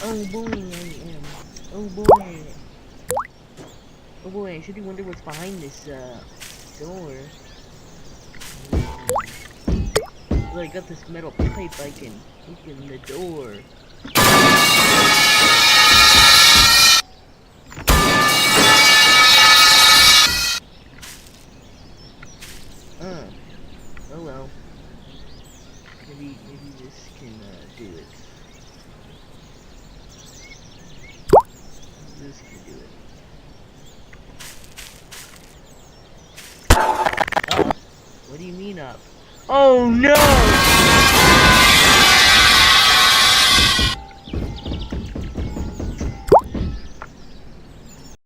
Oh boy, I am. Oh boy. Oh boy, I should wonder what's behind this, door. Well, I got this metal pipe, I can open the door. Oh well. Maybe this can, do it. This can do it. Up? What do you mean up? Oh no!